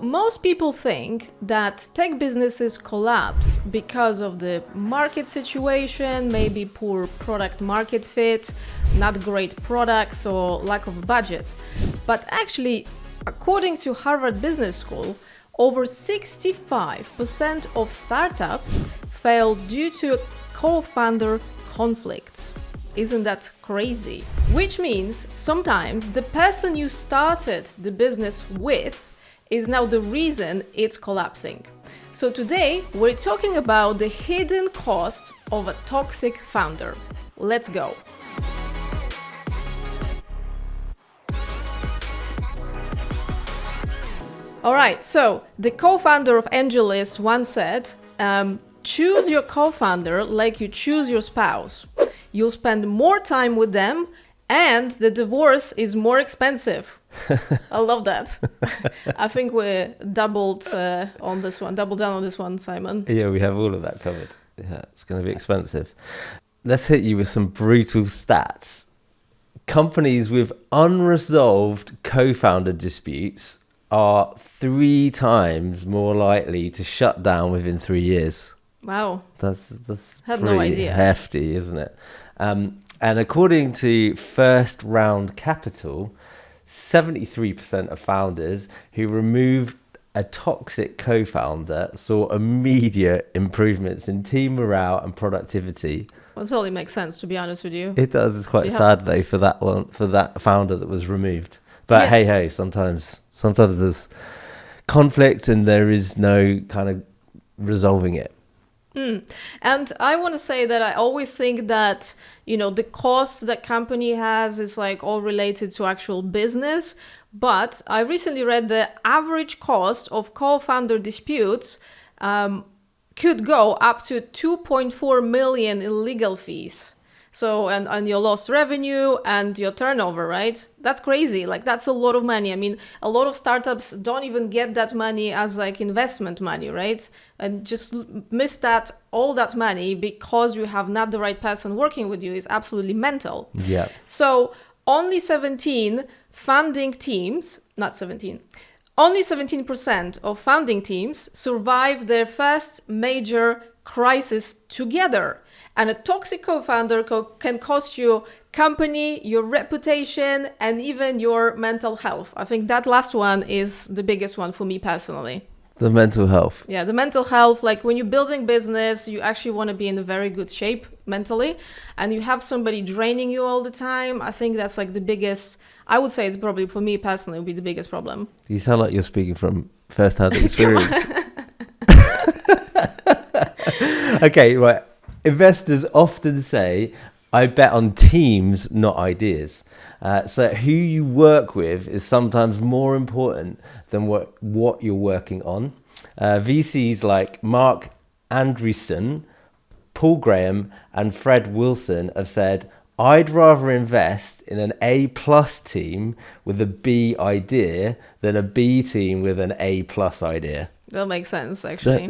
most people think that tech businesses collapse because of the market situation, maybe poor product market fit, not great products, or lack of budget. But actually, according to Harvard Business School, over 65% of startups fail due to co-founder conflicts. Isn't that crazy? Which means sometimes the person you started the business with is now the reason it's collapsing. So today we're talking about the hidden cost of a toxic founder. Let's go. All right, so the co-founder of AngelList once said, choose your co-founder like you choose your spouse. You'll spend more time with them and the divorce is more expensive. I love that. I think we doubled on this one, doubled down on this one, Simon. Yeah, we have all of that covered. Yeah, it's going to be expensive. Let's hit you with some brutal stats. Companies with unresolved co-founder disputes are 3 times more likely to shut down within 3 years. Wow. That's had pretty no idea. hefty, isn't it? And according to First Round Capital, 73% of founders who removed a toxic co-founder saw immediate improvements in team morale and productivity. Well, it totally makes sense, to be honest with you. It does. It's quite sad though for that founder that was removed. But hey, sometimes there's conflict and there is no kind of resolving it. And I want to say that I always think that, the cost that company has is like all related to actual business. But I recently read the average cost of co-founder disputes could go up to 2.4 million in legal fees. So, and your lost revenue and your turnover, right? That's crazy. Like, that's a lot of money. I mean, a lot of startups don't even get that money as like investment money, right? And just miss all that money because you have not the right person working with you is absolutely mental. Yeah. So only 17 founding teams, not 17, only 17% of founding teams survive their first major crisis together. And a toxic co-founder can cost you company, your reputation, and even your mental health. I think that last one is the biggest one for me personally. The mental health. Yeah, the mental health. Like when you're building business, you actually want to be in a very good shape mentally. And you have somebody draining you all the time. I think that's like the biggest, I would say it's probably for me personally would be the biggest problem. You sound like you're speaking from first-hand experience. Okay, right. Investors often say, I bet on teams, not ideas. So who you work with is sometimes more important than what you're working on. VCs like Mark Andreessen, Paul Graham, and Fred Wilson have said, I'd rather invest in an A+ team with a B idea than a B team with an A+ idea. That makes sense, actually.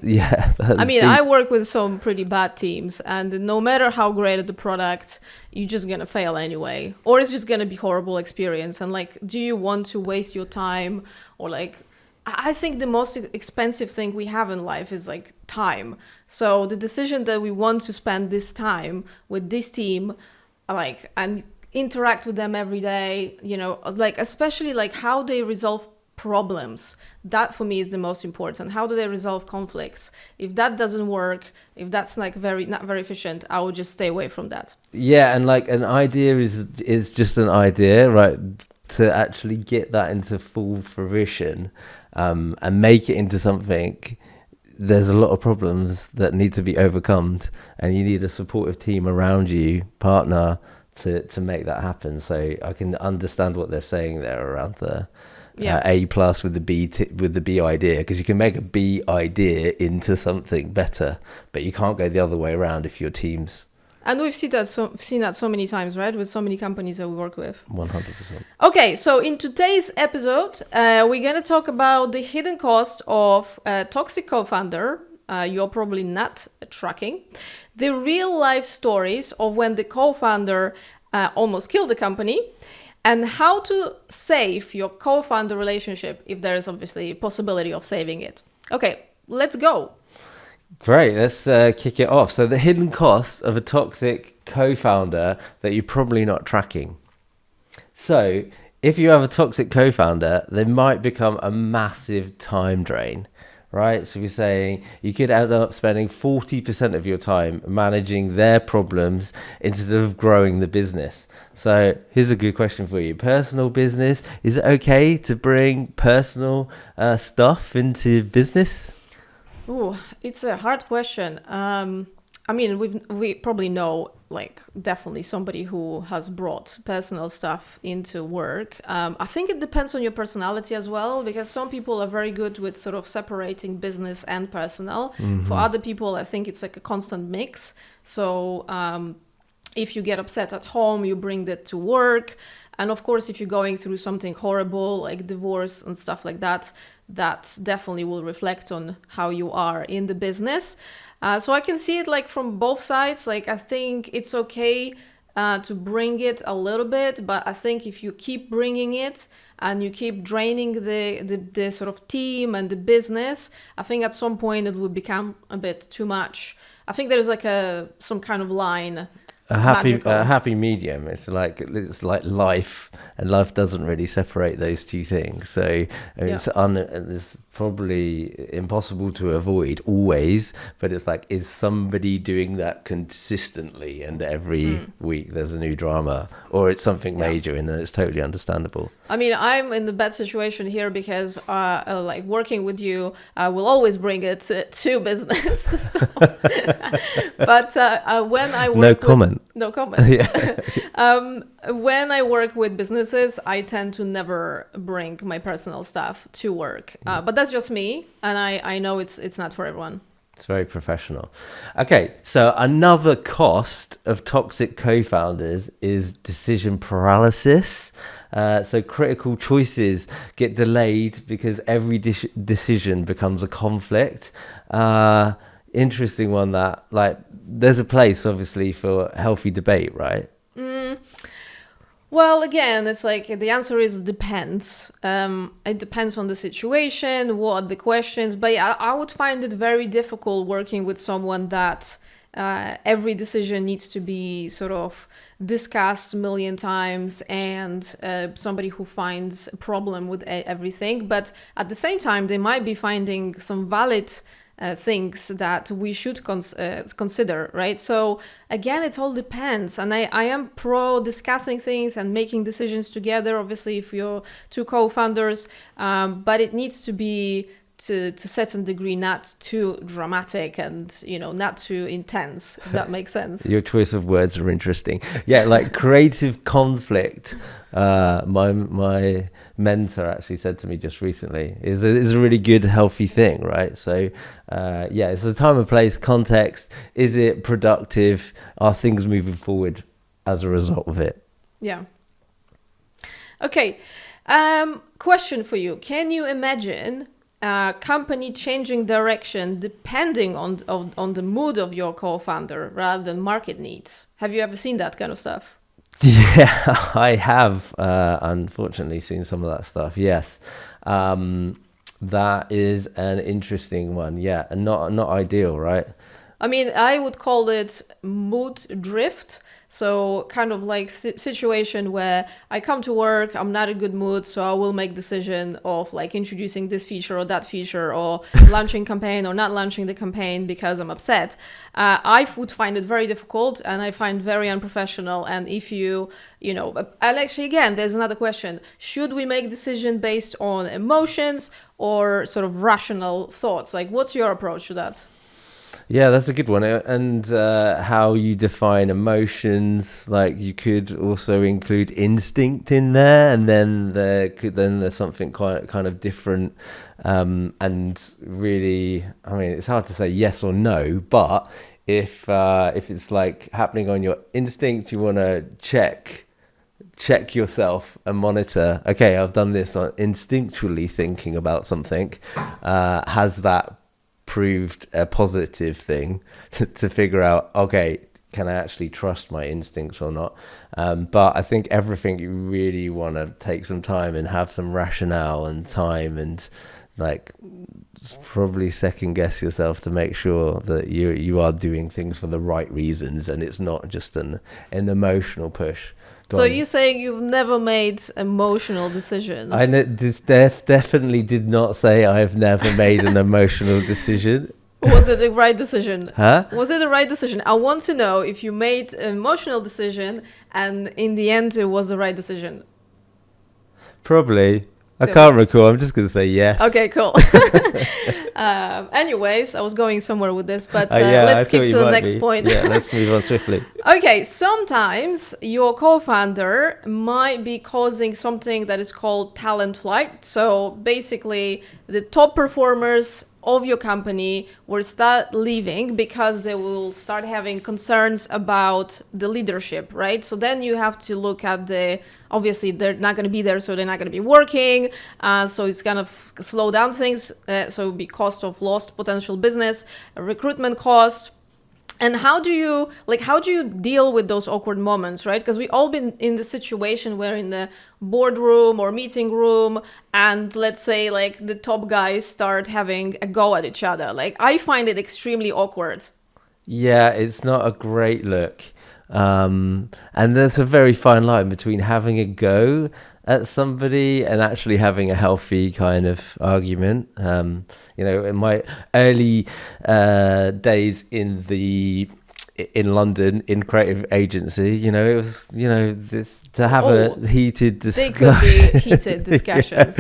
I mean, I work with some pretty bad teams, and no matter how great the product, you're just going to fail anyway. Or it's just going to be horrible experience. And like, do you want to waste your time? Or like, I think the most expensive thing we have in life is like time. So the decision that we want to spend this time with this team, like, and interact with them every day, like, especially like how they resolve problems, that for me is the most important. How do they resolve conflicts? If that doesn't work, if that's like not very efficient, I would just stay away from that. Yeah, and like an idea is just an idea, right? To actually get that into full fruition and make it into something, there's a lot of problems that need to be overcome, and you need a supportive team around you, partner, to make that happen. So I can understand what they're saying there around the A+ with the B idea, because you can make a B idea into something better, but you can't go the other way around if your teams. And we've seen that so many times, right? With so many companies that we work with. 100%. Okay, so in today's episode, we're going to talk about the hidden cost of a toxic co-founder. You're probably not tracking. The real life stories of when the co-founder almost killed the company. and how to save your co-founder relationship if there is obviously a possibility of saving it. Okay, let's go. Great, let's kick it off. So the hidden cost of a toxic co-founder that you're probably not tracking. So if you have a toxic co-founder, they might become a massive time drain, right? So we're saying you could end up spending 40% of your time managing their problems instead of growing the business. So here's a good question for you. Personal business, is it okay to bring personal stuff into business? Ooh, it's a hard question. I mean, we probably know, like, definitely somebody who has brought personal stuff into work. I think it depends on your personality as well, because some people are very good with sort of separating business and personal. For other people, I think it's like a constant mix. So if you get upset at home, you bring that to work. And of course, if you're going through something horrible, like divorce and stuff like that, that definitely will reflect on how you are in the business. So I can see it like from both sides. Like, I think it's okay to bring it a little bit, but I think if you keep bringing it and you keep draining the sort of team and the business, I think at some point it will become a bit too much. I think there's like some kind of line. A happy medium. It's like life, and life doesn't really separate those two things. So I mean, it's probably impossible to avoid always, but it's like, is somebody doing that consistently and every week there's a new drama, or it's something major, and it's totally understandable. I mean, I'm in the bad situation here because like working with you will always bring it to business. So, but when I work no comment. Yeah. When I work with businesses, I tend to never bring my personal stuff to work. But that's just me, and I know it's not for everyone. It's very professional. Okay, so another cost of toxic co-founders is decision paralysis. So critical choices get delayed because every decision becomes a conflict. Interesting one that, like, there's a place obviously for healthy debate, right? Well, again, it's like the answer is depends. It depends on the situation, what the questions. But yeah, I would find it very difficult working with someone that every decision needs to be sort of discussed a million times, and somebody who finds a problem with everything. But at the same time, they might be finding some valid things that we should consider, right? So again, it all depends. And I am pro discussing things and making decisions together, obviously, if you're two co-founders, but it needs to be to a certain degree, not too dramatic and, not too intense, if that makes sense. Your choice of words are interesting. Yeah, like creative conflict. My mentor actually said to me just recently, is a really good, healthy thing, right? So, it's the time and place, context. Is it productive? Are things moving forward as a result of it? Yeah. Okay. Question for you. Can you imagine company changing direction depending on the mood of your co-founder rather than market needs? Have you ever seen that kind of stuff? Yeah, I have unfortunately seen some of that stuff. Yes, that is an interesting one. Yeah, and not ideal, right? I mean, I would call it mood drift. So kind of like situation where I come to work, I'm not in a good mood, so I will make decision of like introducing this feature or that feature, or launching campaign or not launching the campaign because I'm upset. I would find it very difficult, and I find very unprofessional. And if and actually, again, there's another question. Should we make decision based on emotions or sort of rational thoughts? Like, what's your approach to that? Yeah, that's a good one. And how you define emotions, like you could also include instinct in there, and then there's something quite kind of different. And really, I mean, it's hard to say yes or no, but if it's like happening on your instinct, you want to check yourself and monitor. Okay, I've done this on instinctually thinking about something. Has that proved a positive thing to figure out, okay, can I actually trust my instincts or not? But I think everything you really want to take some time and have some rationale and time and like probably second guess yourself to make sure that you are doing things for the right reasons and it's not just an emotional push. So you're saying you've never made emotional decision? I definitely did not say I've never made an emotional decision. Was it the right decision? Huh? Was it the right decision? I want to know if you made an emotional decision and in the end it was the right decision. Probably. I can't recall. I'm just going to say yes. Okay, cool. Anyways, I was going somewhere with this, but let's skip to the next point. Yeah, let's move on swiftly. Okay, sometimes your co-founder might be causing something that is called talent flight. So basically, the top performers of your company will start leaving because they will start having concerns about the leadership, right? So then you have to look at obviously they're not going to be there, so they're not going to be working. So it's going to slow down things. So it will be cost of lost potential business, recruitment cost. And how do you deal with those awkward moments, right? Because we all been in the situation where in the boardroom or meeting room, and let's say like the top guys start having a go at each other. Like I find it extremely awkward. Yeah, it's not a great look. And there's a very fine line between having a go at somebody and actually having a healthy kind of argument. In my early days in London in creative agency, it was this to have a heated discussion. They could be heated discussions.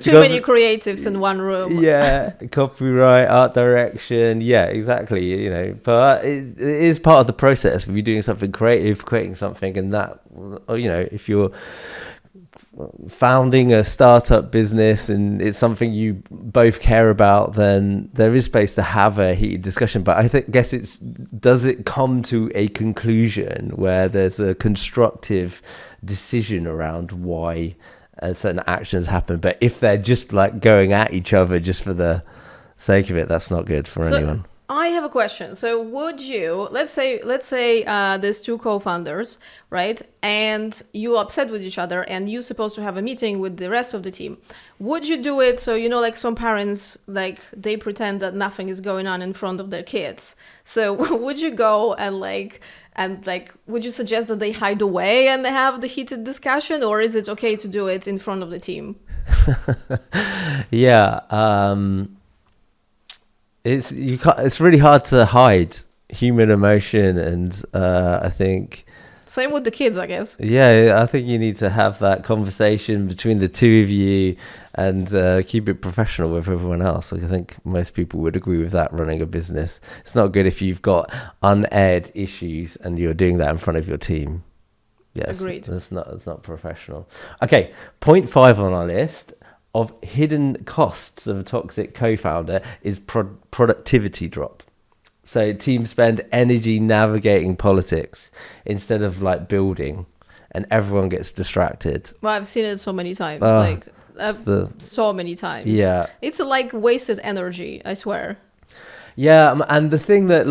Too many creatives in one room. Yeah, copyright, art direction. Yeah, exactly. But it is part of the process. If you're doing something creative, creating something, and that, if you're founding a startup business and it's something you both care about, then there is space to have a heated discussion. But I guess does it come to a conclusion where there's a constructive decision around why certain actions happen? But if they're just like going at each other just for the sake of it, that's not good for anyone. I have a question. So would you, let's say there's two co-founders, right? And you're upset with each other and you're supposed to have a meeting with the rest of the team. Would you do it? So, like some parents, like they pretend that nothing is going on in front of their kids. So would you go and would you suggest that they hide away and they have the heated discussion, or is it okay to do it in front of the team? Yeah. It's really hard to hide human emotion, and I think same with the kids, I guess. Yeah, I think you need to have that conversation between the two of you and keep it professional with everyone else. Like, I think most people would agree with that running a business. It's not good if you've got unaired issues and you're doing that in front of your team. Yes, agreed. It's not professional. Okay, point 5 on our list of hidden costs of a toxic co-founder is productivity drop. So teams spend energy navigating politics instead of building, and everyone gets distracted. Well, I've seen it so many times, so many times. Yeah, it's wasted energy, I swear. Yeah, and the thing that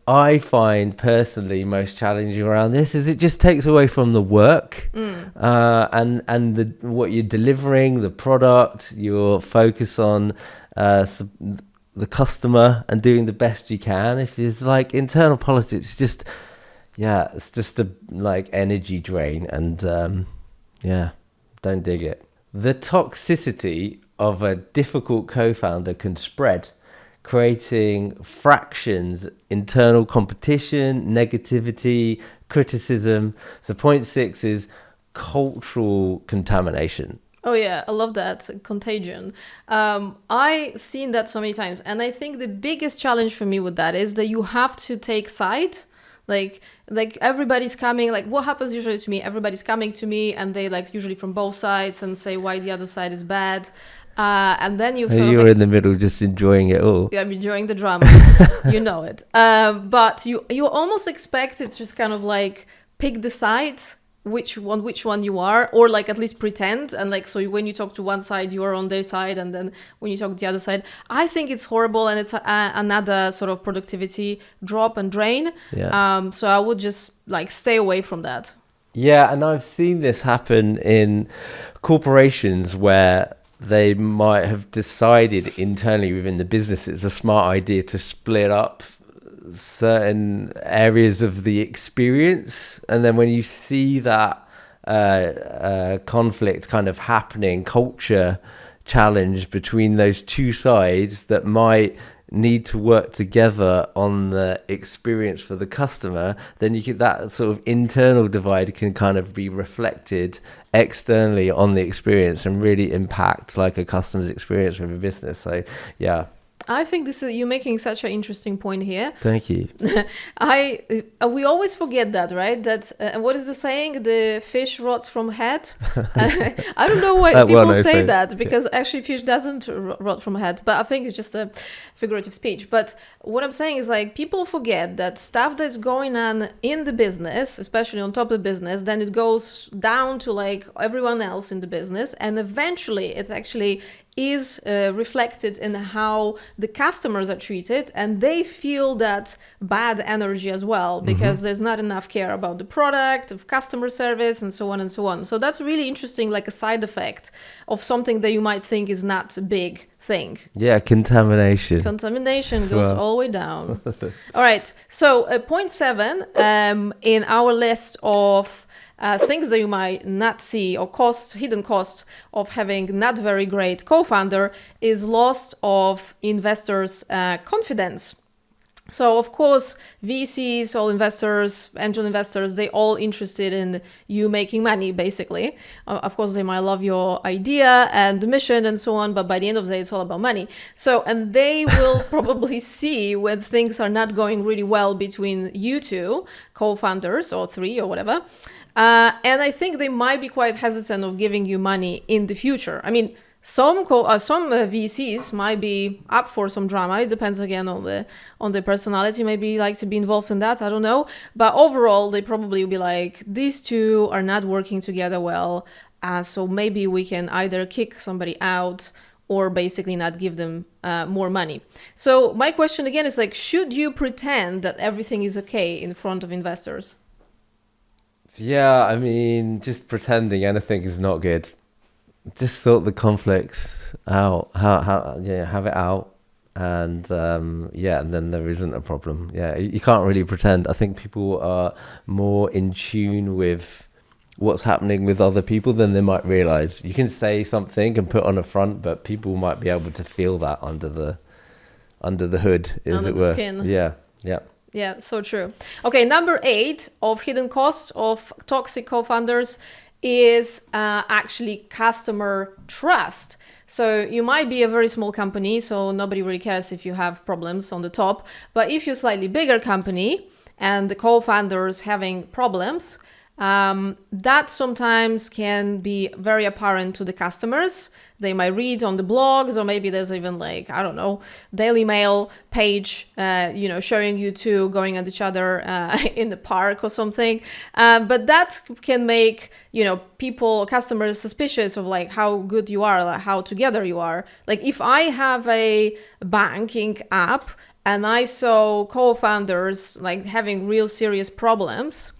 I find personally most challenging around this is it just takes away from the work and what you're delivering, the product, your focus on the customer and doing the best you can. If it's internal politics, it's just a energy drain, and don't dig it. The toxicity of a difficult co-founder can spread, creating fractions, internal competition, negativity, criticism. So point 6 is cultural contamination. Oh yeah, I love that. Contagion. I seen that so many times, and I think the biggest challenge for me with that is that you have to take side. Like everybody's coming, what happens usually to me, everybody's coming to me and they usually from both sides and say why the other side is bad. And then you're in the middle just enjoying it all. Yeah, I'm enjoying the drama. You know it. But you almost expect it just kind of pick the side which one you are, or like at least pretend, and like so when you talk to one side you are on their side, and then when you talk to the other side, I think it's horrible, and it's another sort of productivity drop and drain. So I would just like stay away from that. Yeah, and I've seen this happen in corporations where they might have decided internally within the business it's a smart idea to split up certain areas of the experience, and then when you see that conflict kind of happening, culture challenge between those two sides that might need to work together on the experience for the customer, then you get that sort of internal divide can kind of be reflected externally on the experience and really impact like a customer's experience with a business. So yeah, I think you're making such an interesting point here. Thank you. We always forget that, right? That what is the saying? The fish rots from head. I don't know why people say that, because actually fish doesn't rot from head, but I think it's just a figurative speech. But what I'm saying is like people forget that stuff that's going on in the business, especially on top of the business, then it goes down to like everyone else in the business, and eventually it actually is reflected in how the customers are treated, and they feel that bad energy as well, because there's not enough care about the product, of customer service, and so on and so on. So that's really interesting, like a side effect of something that you might think is not a big thing. Yeah, contamination Goes all the way down. All right, so point 7 in our list of things that you might not see, or hidden cost of having not very great co-founder, is loss of investors' confidence. So of course, VCs, all investors, angel investors, they all interested in you making money, basically. Of course, they might love your idea and the mission and so on, but by the end of the day, it's all about money. So, and they will probably see when things are not going really well between you two co-founders, or 3 or whatever. And I think they might be quite hesitant of giving you money in the future. I mean, some VCs might be up for some drama. It depends again on the personality. Maybe like to be involved in that. I don't know. But overall, they probably will be like, these two are not working together well. So maybe we can either kick somebody out or basically not give them more money. So my question again is like, should you pretend that everything is okay in front of investors? Yeah, I mean, just pretending anything is not good. Just sort the conflicts out, have it out, and and then there isn't a problem. Yeah, you can't really pretend. I think people are more in tune with what's happening with other people than they might realize. You can say something and put on a front, but people might be able to feel that under the hood, as it were. Under the skin. Yeah. Yeah, so true. Okay, number 8 of hidden cost of toxic co-founders is actually customer trust. So you might be a very small company, so nobody really cares if you have problems on the top. But if you're a slightly bigger company and the co-founders having problems, that sometimes can be very apparent to the customers. They might read on the blogs, or maybe there's even like, I don't know, Daily Mail page, showing you two going at each other in the park or something. But that can make, customers suspicious of like how good you are, like how together you are. Like if I have a banking app and I saw co-founders like having real serious problems,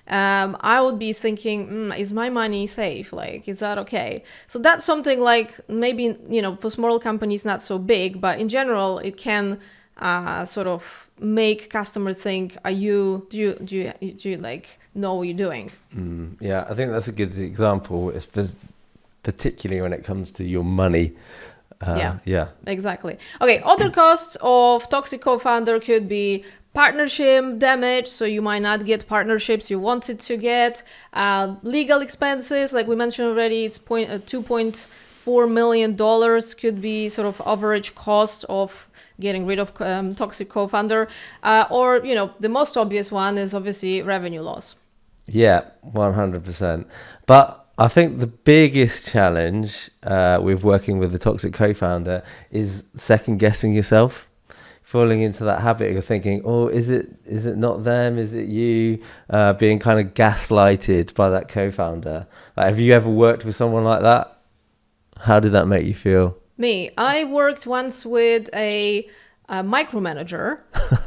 I would be thinking, is my money safe? Like, is that okay? So that's something like maybe, for small companies, not so big, but in general, it can sort of make customers think, do you like know what you're doing? Yeah, I think that's a good example, particularly when it comes to your money. Yeah, exactly. Okay, other costs of toxic co-founder could be partnership damage, so you might not get partnerships you wanted to get. Legal expenses, like we mentioned already, it's $2.4 million could be sort of average cost of getting rid of toxic co-founder. Or, the most obvious one is obviously revenue loss. Yeah, 100%. But I think the biggest challenge with working with the toxic co-founder is second guessing yourself. falling into that habit of thinking, oh, is it not them? Is it you? Being kind of gaslighted by that co-founder. Like, have you ever worked with someone like that? How did that make you feel? Me, I worked once with a micromanager.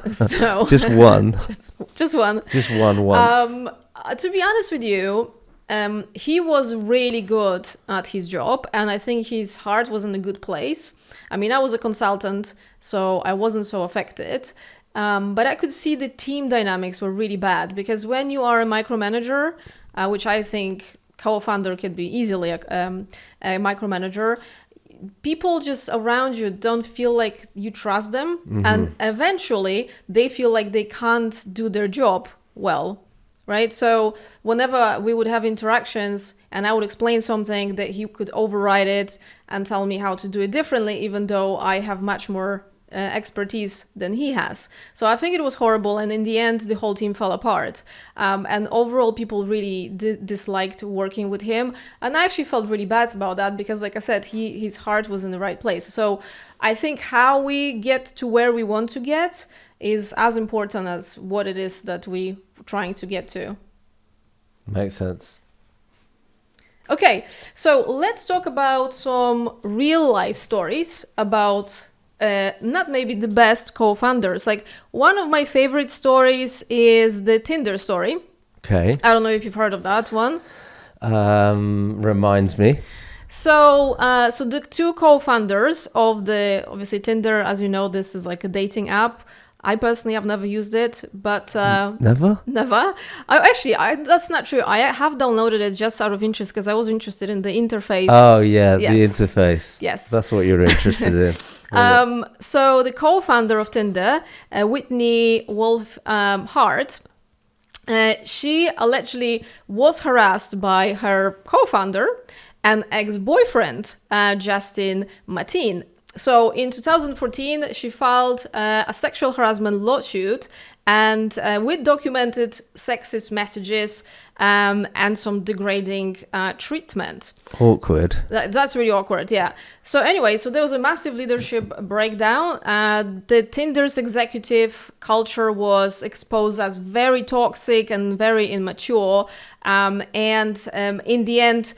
So Just one. just one. Just one once. To be honest with you, he was really good at his job, and I think his heart was in a good place. I mean, I was a consultant, so I wasn't so affected. But I could see the team dynamics were really bad, because when you are a micromanager, which I think co-founder could be easily a micromanager, people just around you don't feel like you trust them. And eventually they feel like they can't do their job well. Right. So whenever we would have interactions and I would explain something, that he could override it and tell me how to do it differently, even though I have much more expertise than he has. So I think it was horrible. And in the end, the whole team fell apart. And overall, people really disliked working with him. And I actually felt really bad about that because, like I said, his heart was in the right place. So I think how we get to where we want to get is as important as what it is that we trying to get to. Makes sense. Okay, so let's talk about some real life stories about not maybe the best co-founders. Like, one of my favorite stories is the Tinder story. Okay. I don't know if you've heard of that one. Reminds me. So the two co-founders of obviously Tinder, as you know, this is like a dating app. I personally have never used it, but Never. That's not true. I have downloaded it just out of interest because I was interested in the interface. Oh yeah, Yes. the interface. Yes. That's what you're interested in. So the co-founder of Tinder, Whitney Wolf Hart, she allegedly was harassed by her co-founder and ex-boyfriend, Justin Mateen. So in 2014, she filed a sexual harassment lawsuit and with documented sexist messages and some degrading treatment. Awkward. That's really awkward, yeah. So anyway, so there was a massive leadership breakdown. The Tinder's executive culture was exposed as very toxic and very immature. And in the end,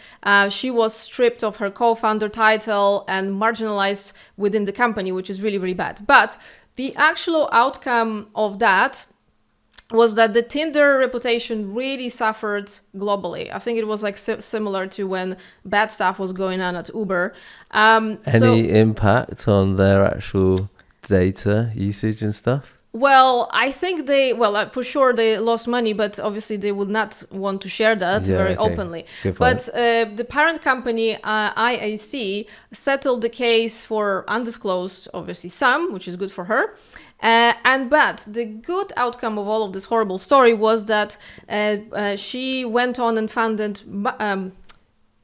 she was stripped of her co-founder title and marginalized within the company, which is really, really bad. But the actual outcome of that was that the Tinder reputation really suffered globally. I think it was like similar to when bad stuff was going on at Uber. Any impact on their actual data usage and stuff? Well, I think for sure they lost money, but obviously they would not want to share that very openly. But the parent company, IAC, settled the case for undisclosed, obviously, sum, which is good for her. But the good outcome of all of this horrible story was that she went on and founded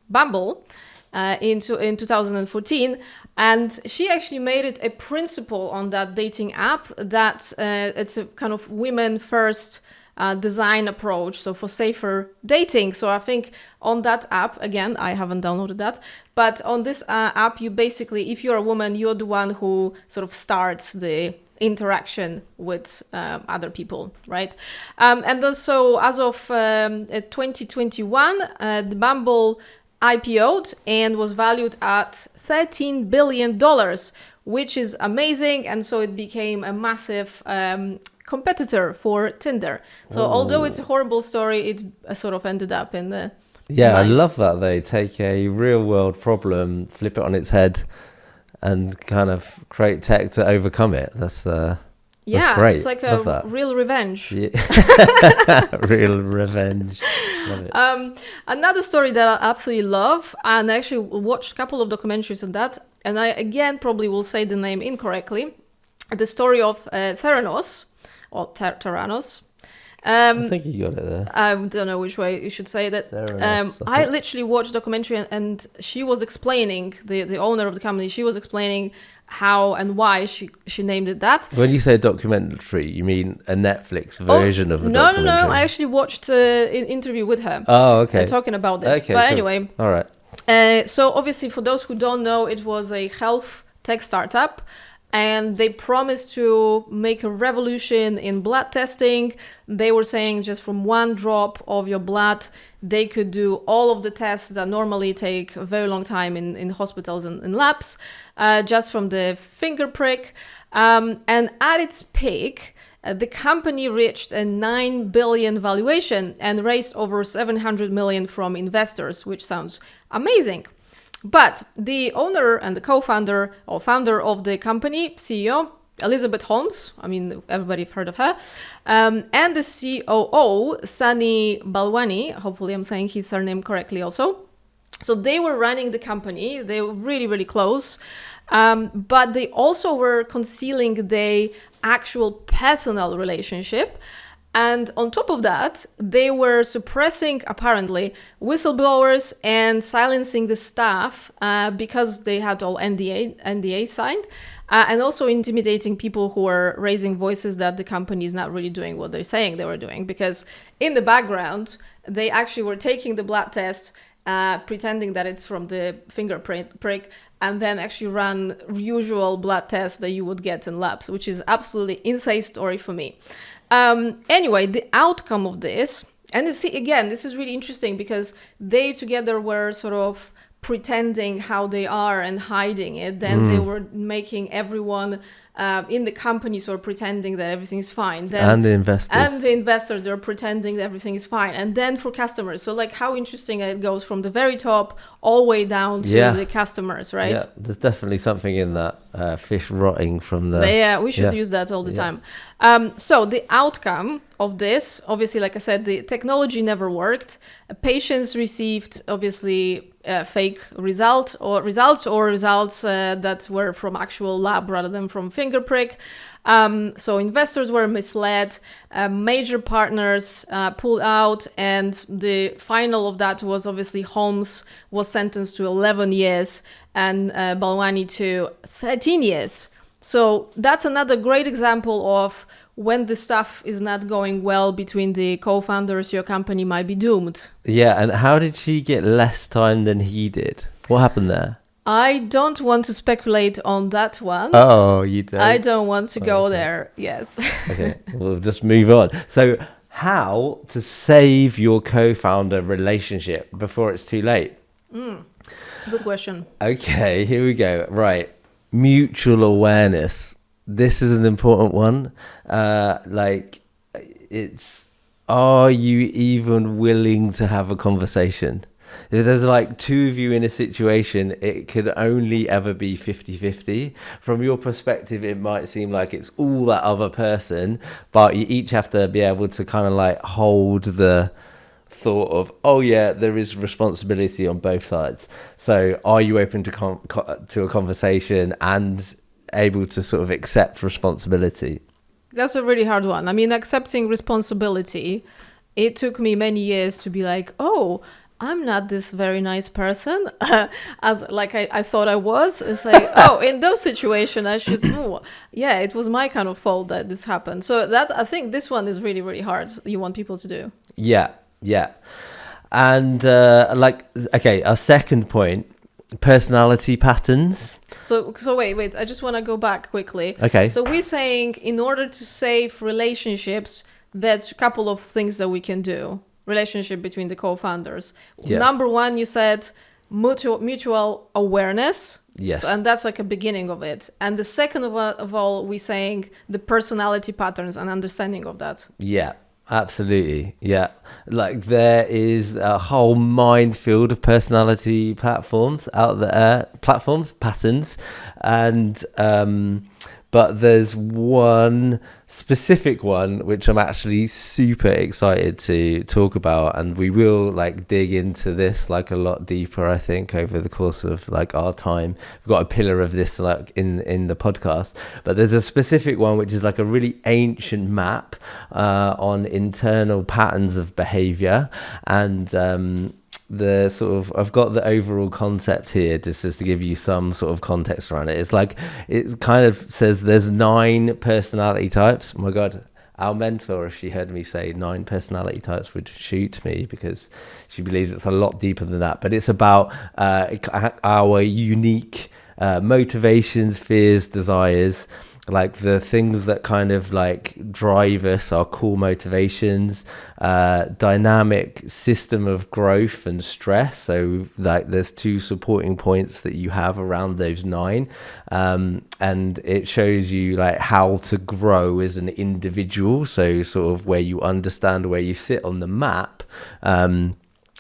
Bumble in 2014. And she actually made it a principle on that dating app that it's a kind of women first design approach, so for safer dating. So I think on that app, again, I haven't downloaded that, but on this app, you basically, if you're a woman, you're the one who sort of starts the interaction with other people, right? And also, as of 2021, the Bumble IPO'd and was valued at $13 billion, which is amazing. And so it became a massive competitor for Tinder. So although it's a horrible story, it sort of ended up in the I love that they take a real world problem, flip it on its head, and kind of create tech to overcome it. That's great. It's like a real revenge. Yeah. Real revenge. Love it. Another story that I absolutely love, and I actually watched a couple of documentaries on that, and I again probably will say the name incorrectly. The story of Theranos, or Theranos. I think you got it there. I don't know which way you should say that. I literally watched a documentary and she was explaining, the owner of the company, she was explaining how and why she named it that. When you say documentary, you mean a Netflix version of a documentary? No. I actually watched an interview with her. Oh, okay. Talking about this. Okay, but cool. Anyway. All right. So obviously, for those who don't know, it was a health tech startup. And they promised to make a revolution in blood testing. They were saying just from one drop of your blood, they could do all of the tests that normally take a very long time in hospitals and in labs, just from the finger prick. And at its peak, the company reached a 9 billion valuation and raised over 700 million from investors, which sounds amazing. But the owner and the co-founder or founder of the company, CEO, Elizabeth Holmes, I mean, everybody have heard of her, and the COO, Sunny Balwani, hopefully I'm saying his surname correctly also. So they were running the company, they were really, really close, but they also were concealing the actual personal relationship. And on top of that, they were suppressing, apparently, whistleblowers and silencing the staff because they had all NDA signed, and also intimidating people who were raising voices that the company is not really doing what they're saying they were doing. Because in the background, they actually were taking the blood test, pretending that it's from the fingerprint prick, and then actually run usual blood tests that you would get in labs, which is absolutely insane story for me. Anyway, the outcome of this, and you see, again, this is really interesting because they together were sort of pretending how they are and hiding it. Then they were making everyone in the company sort of pretending that everything is fine. Then, and the investors. And the investors, they're pretending that everything is fine. And then for customers. So like how interesting it goes from the very top all the way down to the customers, right? Yeah, there's definitely something in that fish rotting from the... Yeah, we should use that all the time. So the outcome of this, obviously, like I said, the technology never worked. Patients received, obviously, fake results that were from actual lab rather than from finger prick. So investors were misled, major partners pulled out, and the final of that was obviously Holmes was sentenced to 11 years and Balwani to 13 years. So that's another great example of when the stuff is not going well between the co-founders, your company might be doomed. Yeah, and how did she get less time than he did? What happened there? I don't want to speculate on that one. Oh, you don't? I don't want to go there, yes. Okay, we'll just move on. So how to save your co-founder relationship before it's too late? Good question. Okay, here we go. Right. Mutual awareness. This is an important one. Are you even willing to have a conversation? If there's like two of you in a situation, it could only ever be 50-50. From your perspective, it might seem like it's all that other person, but you each have to be able to kind of like hold the thought of, oh yeah, there is responsibility on both sides. So are you open to a conversation and able to sort of accept responsibility? That's a really hard one. I mean, accepting responsibility, it took me many years to be like, oh, I'm not this very nice person as like I thought I was. It's like, oh, in those situations I should yeah, it was my kind of fault that this happened. So that, I think this one is really, really hard. You want people to do. Yeah. And okay, our second point, personality patterns. So wait, I just want to go back quickly. Okay. So we're saying in order to save relationships, there's a couple of things that we can do. Relationship between the co-founders. Yeah. Number one, you said mutual awareness. Yes. So, and that's like a beginning of it. And the second of all, we're saying the personality patterns and understanding of that. Yeah. Absolutely. Yeah. Like there is a whole minefield of personality patterns, and but there's one specific one which I'm actually super excited to talk about, and we will like dig into this like a lot deeper, I think, over the course of like our time. We've got a pillar of this like in the podcast, but there's a specific one which is like a really ancient map on internal patterns of behavior, and the sort of, I've got the overall concept here just to give you some sort of context around it. It's like, it kind of says there's 9 personality types. Oh my God, our mentor, if she heard me say 9 personality types, would shoot me because she believes it's a lot deeper than that. But it's about our unique motivations, fears, desires. Like the things that kind of like drive us, our core motivations, dynamic system of growth and stress. So like there's 2 supporting points that you have around those 9. And it shows you like how to grow as an individual. So sort of where you understand where you sit on the map.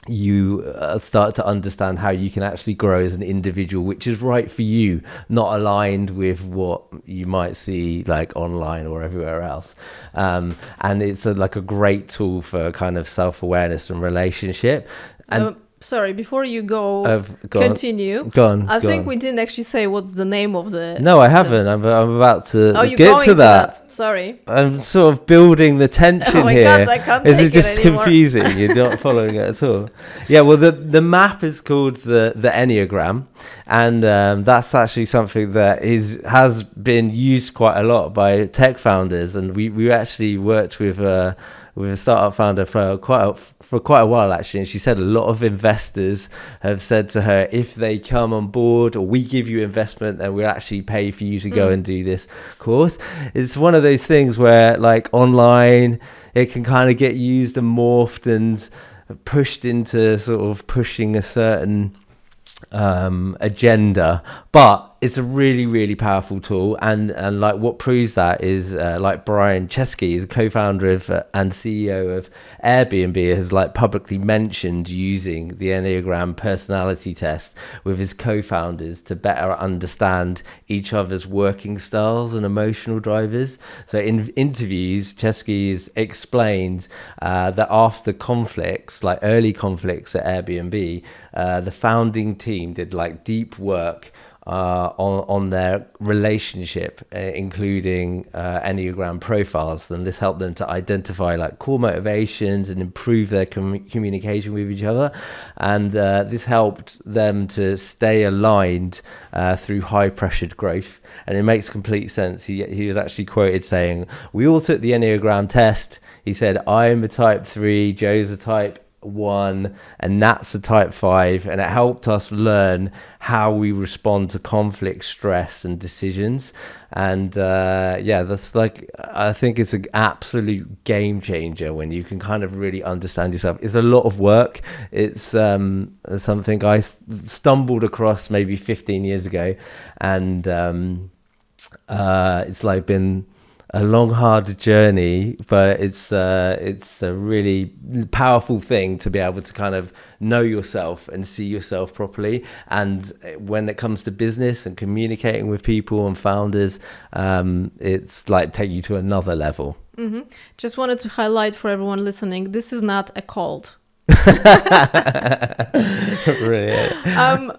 You start to understand how you can actually grow as an individual, which is right for you, not aligned with what you might see like online or everywhere else. And it's like a great tool for kind of self-awareness and relationship. And sorry, before you continue. Go on. I think we didn't actually say what's the name of the... No, I haven't. I'm about to get to that. Sorry. I'm sort of building the tension here. Oh my God, I can't take it anymore. Is it just confusing? You're not following it at all. Yeah, well, the map is called the Enneagram. And that's actually something that has been used quite a lot by tech founders. And we actually worked with a startup founder for quite a while actually, and she said a lot of investors have said to her, if they come on board or we give you investment, then we'll actually pay for you to go and do this course. It's one of those things where like online it can kind of get used and morphed and pushed into sort of pushing a certain agenda, but it's a really, really powerful tool. And like what proves that is like Brian Chesky, the co-founder of and CEO of Airbnb, has like publicly mentioned using the Enneagram personality test with his co-founders to better understand each other's working styles and emotional drivers. So in interviews, Chesky has explained that after conflicts, like early conflicts at Airbnb, the founding team did like deep work on their relationship, including Enneagram profiles. And this helped them to identify like core motivations and improve their communication with each other. And this helped them to stay aligned through high pressured growth. And it makes complete sense. He was actually quoted saying, "We all took the Enneagram test." He said, "I'm a type 3, Joe's a type 1, and Nat's a type 5, and it helped us learn how we respond to conflict, stress, and decisions." And that's like, I think it's an absolute game changer when you can kind of really understand yourself. It's a lot of work. It's something I stumbled across maybe 15 years ago, and it's like been a long, hard journey, but it's a really powerful thing to be able to kind of know yourself and see yourself properly. And when it comes to business and communicating with people and founders, it's like take you to another level. Mm-hmm. Just wanted to highlight for everyone listening, this is not a cult. Brilliant.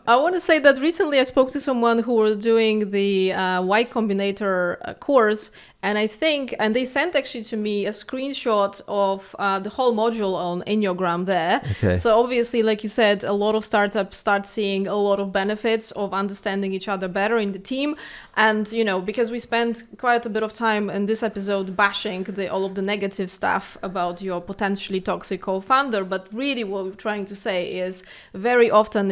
I want to say that recently I spoke to someone who was doing the Y Combinator course, and they sent actually to me a screenshot of the whole module on Enneagram there. Okay. So obviously, like you said, a lot of startups start seeing a lot of benefits of understanding each other better in the team. And, because we spent quite a bit of time in this episode bashing all of the negative stuff about your potentially toxic co-founder, but really what we're trying to say is very often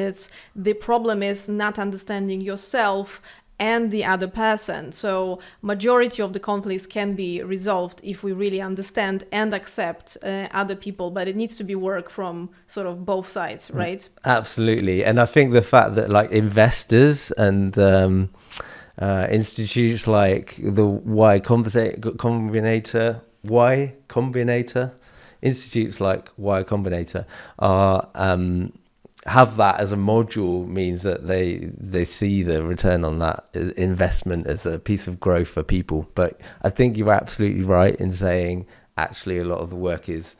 the problem is not understanding yourself and the other person. So majority of the conflicts can be resolved if we really understand and accept other people, but it needs to be work from sort of both sides, right? Absolutely. And I think the fact that like investors and institutes like the Y Combinator, institutes like Y Combinator are have that as a module means that they see the return on that investment as a piece of growth for people. But I think you're absolutely right in saying actually a lot of the work is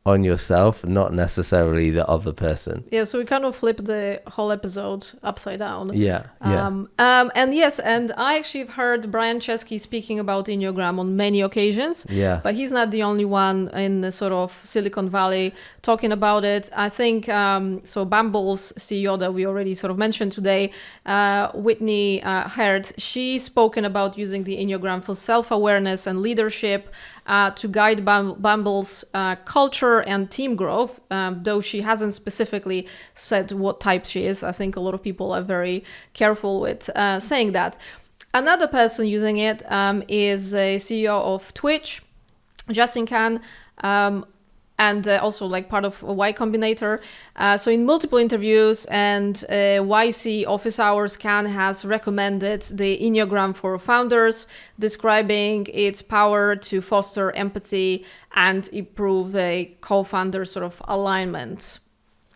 on yourself, not necessarily the other person. Yeah, so we kind of flip the whole episode upside down. Yeah. And I actually have heard Brian Chesky speaking about Enneagram on many occasions. Yeah. But he's not the only one in the sort of Silicon Valley talking about it. I think, so Bumble's CEO that we already sort of mentioned today, Whitney Herd, she's spoken about using the Enneagram for self-awareness and leadership to guide Bumble's culture career and team growth, though she hasn't specifically said what type she is. I think a lot of people are very careful with saying that. Another person using it is a CEO of Twitch, Justin Kan, and also like part of Y Combinator. So in multiple interviews and YC office hours, Kan has recommended the Enneagram for founders, describing its power to foster empathy and improve a co-founder sort of alignment.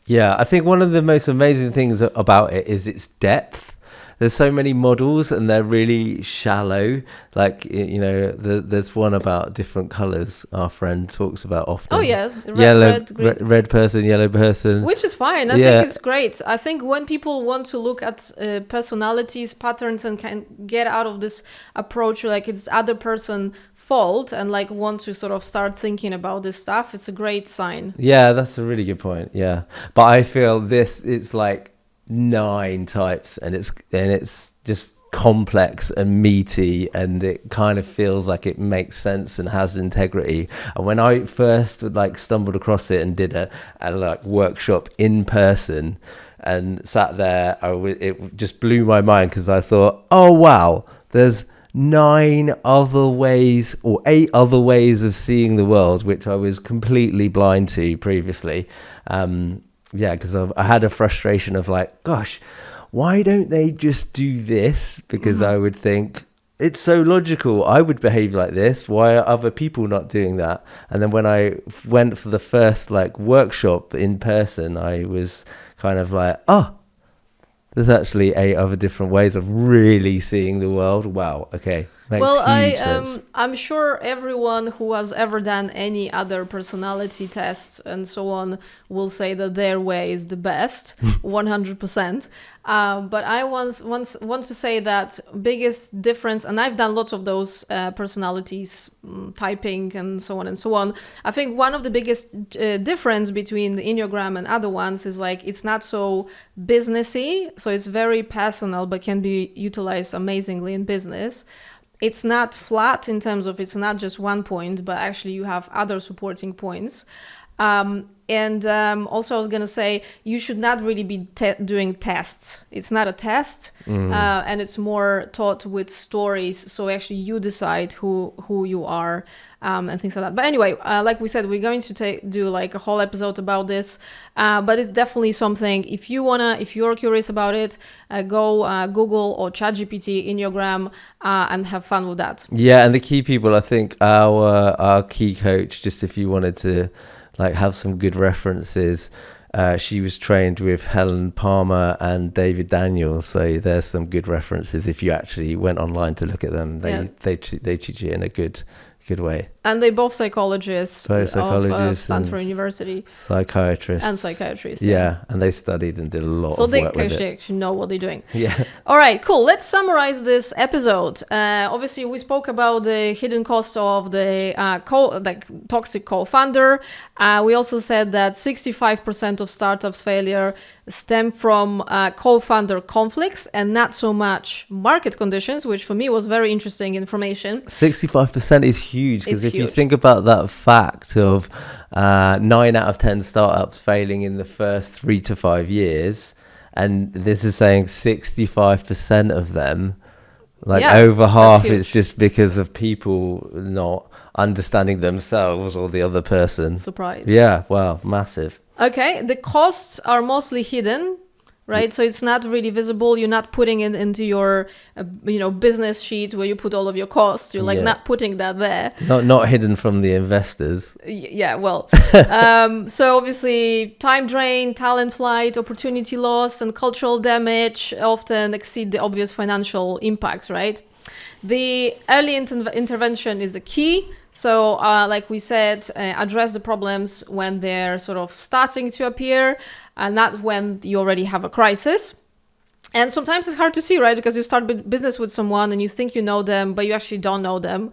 Yeah, I think one of the most amazing things about it is its depth. There's so many models and they're really shallow. Like, you know, there's one about different colors our friend talks about often. Oh, yeah. Red person, yellow person. Which is fine. I think it's great. I think when people want to look at personalities, patterns, and can get out of this approach, like it's other person fault, and like want to sort of start thinking about this stuff, it's a great sign. Yeah, that's a really good point. Yeah. But I feel it's like 9 types, and it's just complex and meaty, and it kind of feels like it makes sense and has integrity. And when I first like stumbled across it and did a like workshop in person and sat there, it just blew my mind, because I thought, oh wow, there's 9 other ways or 8 other ways of seeing the world, which I was completely blind to previously. Yeah, because I had a frustration of like, gosh, why don't they just do this? Because I would think it's so logical. I would behave like this. Why are other people not doing that? And then when I went for the first like workshop in person, I was kind of like, oh, there's actually 8 other different ways of really seeing the world. Wow. Okay. Makes huge sense. I'm sure everyone who has ever done any other personality tests and so on will say that their way is the best, 100%. But I want to say that biggest difference, and I've done lots of those personalities, typing and so on and so on. I think one of the biggest difference between the Enneagram and other ones is like it's not so businessy, so it's very personal, but can be utilized amazingly in business. It's not flat in terms of it's not just one point, but actually you have other supporting points. And also I was going to say, you should not really be doing tests. It's not a test, and it's more taught with stories. So actually you decide who you are, and things like that. But anyway, like we said, we're going to do like a whole episode about this. But it's definitely something, if you're curious about it, go Google or ChatGPT Enneagram and have fun with that. Yeah, and the key people, I think our key coach, just if you wanted to like have some good references, she was trained with Helen Palmer and David Daniels, so there's some good references if you actually went online to look at them. They teach you in a good way. And they both psychologists, of Stanford and University. Psychiatrists. Yeah, and they studied and did a lot of work with it. So they actually know what they're doing. Yeah. All right, cool. Let's summarize this episode. Obviously, we spoke about the hidden cost of the toxic co-founder. We also said that 65% of startups' failure stem from co-founder conflicts and not so much market conditions, which for me was very interesting information. 65% is huge, because if you think about that fact of 9 out of 10 startups failing in the first 3 to 5 years, and this is saying 65% of them, over half, it's just because of people not understanding themselves or the other person. Surprise. Yeah, wow, massive. Okay, the costs are mostly hidden, right? So it's not really visible. You're not putting it into your, business sheet where you put all of your costs. You're not putting that there. Not hidden from the investors. Yeah, well, so obviously time drain, talent flight, opportunity loss, and cultural damage often exceed the obvious financial impact, right? The early intervention is the key. So like we said, address the problems when they're sort of starting to appear, not when you already have a crisis. And sometimes it's hard to see, right? Because you start business with someone and you think you know them, but you actually don't know them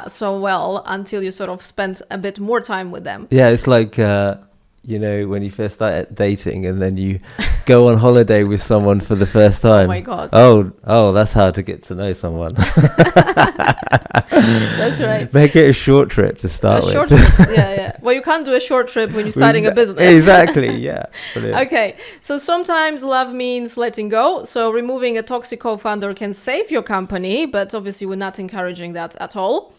so well until you sort of spend a bit more time with them. Yeah, it's like, when you first start dating and then you go on holiday with someone for the first time. Oh my God. Oh, that's how to get to know someone. That's right. Make it a short trip to start with. Trip. Yeah. Well, you can't do a short trip when you're starting a business. Exactly, yeah. Brilliant. Okay, so sometimes love means letting go. So removing a toxic co-founder can save your company, but obviously we're not encouraging that at all.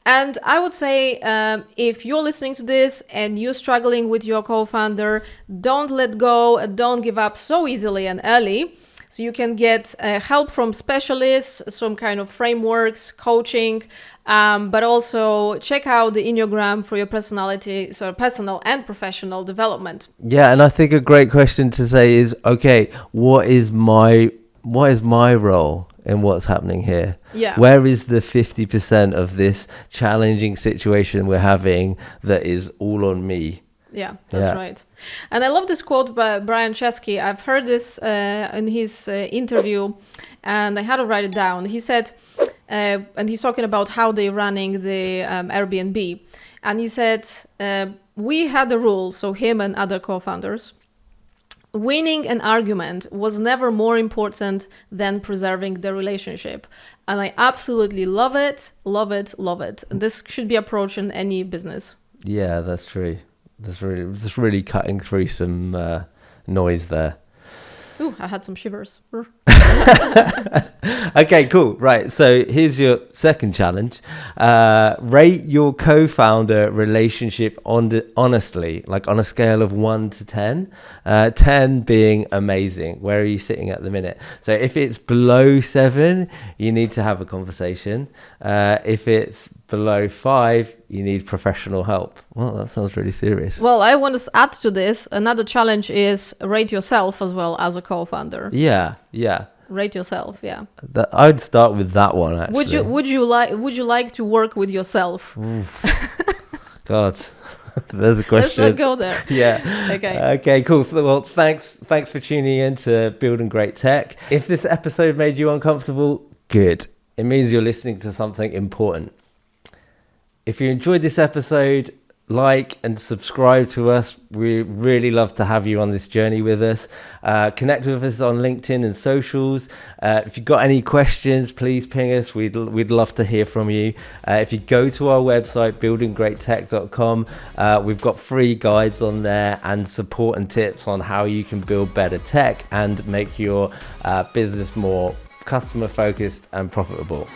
And I would say if you're listening to this and you're struggling with your co-founder, don't let go, don't give up so easily and early. So you can get help from specialists, some kind of frameworks, coaching, but also check out the Enneagram for your personality, so personal and professional development. Yeah, and I think a great question to say is, okay, what is my role in what's happening here? Yeah. Where is the 50% of this challenging situation we're having that is all on me? Yeah, that's right. And I love this quote by Brian Chesky. I've heard this in his interview, and I had to write it down. He said, and he's talking about how they're running the Airbnb. And he said, we had a rule, so him and other co-founders, winning an argument was never more important than preserving the relationship. And I absolutely love it, love it, love it. And this should be approached in any business. Yeah, that's true. That's really cutting through some noise there. Ooh, I had some shivers. Okay, cool. Right. So here's your second challenge. Rate your co-founder relationship honestly, like on a scale of 1 to 10. 10 being amazing. Where are you sitting at the minute? So if it's below 7, you need to have a conversation. If it's below 5, you need professional help. Well, that sounds really serious. Well, I want to add to this. Another challenge is rate yourself as well as a co-founder. Yeah. Rate yourself, yeah. I'd start with that one, actually. Would you like to work with yourself? God, there's a question. Let's not go there. Yeah. Okay, cool. Well, thanks for tuning in to Building Great Tech. If this episode made you uncomfortable, good. It means you're listening to something important. If you enjoyed this episode, like and subscribe to us. We really love to have you on this journey with us. Connect with us on LinkedIn and socials. If you've got any questions, please ping us. We'd love to hear from you. If you go to our website, buildinggreattech.com, we've got free guides on there and support and tips on how you can build better tech and make your business more customer focused and profitable.